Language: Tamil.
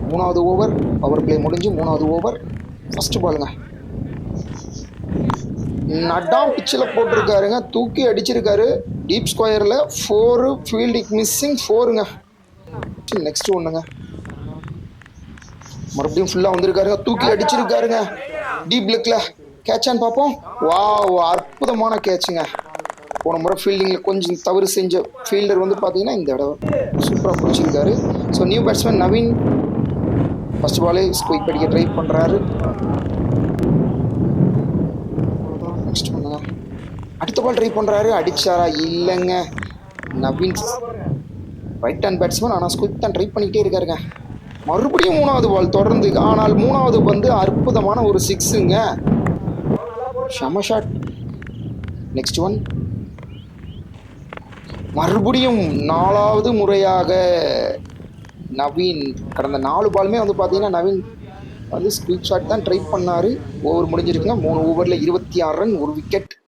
மூணாவது ஓவர் பவர் பிளே முடிஞ்சு மூணாவது ஓவர் ஃபர்ஸ்ட் பாலுங்க. நட்டாம் பிச்சில் போட்டிருக்காருங்க, தூக்கி அடிச்சிருக்காரு டீப் ஸ்கொயரில். 4 ஃபீல்டிங் மிஸ்ஸிங் 4ங்க. நெக்ஸ்ட் ஒன்றுங்க, மறுபடியும் ஃபுல்லாக வந்திருக்காருங்க, தூக்கி அடிச்சிருக்காருங்க டீப் லெக்கில். கேட்சான்னு பார்ப்போம். வாவ், அற்புதமான கேட்சுங்க. போன முறை ஃபீல்டிங்கில் கொஞ்சம் தவறு செஞ்ச ஃபீல்டர் வந்து பார்த்தீங்கன்னா இந்த தடவை சூப்பராக பிடிச்சிருக்காரு. So new batsman Naveen first பாலே ஸ்குயிக் அடிக்க ட்ரை பண்ணுறாரு. நெக்ஸ்ட் பண்ணுங்க, அடுத்த பால் ட்ரை பண்ணுறாரு, அடிச்சாரா? இல்லைங்க. நவீன் ரைட் ஹேண்ட் பேட்ஸ்மேன், ஆனால் ஸ்குயிக் தான் ட்ரை பண்ணிக்கிட்டே இருக்காருங்க. மறுபடியும் மூணாவது பால் தொடர்ந்து, ஆனால் மூணாவது வந்து அற்புதமான ஒரு 6ங்க. ஷம ஷாட். நெக்ஸ்ட் ஒன், மறுபடியும் 4வது முறையாக நவீன். கடந்த 4 பாலுமே வந்து பார்த்தீங்கன்னா நவீன் வந்து ஸ்குயிக் ஷாட் தான் ட்ரை பண்ணார். ஓவர் முடிஞ்சிருக்குங்க. 3 ஓவரில் 26 ரன், 1 விக்கெட்.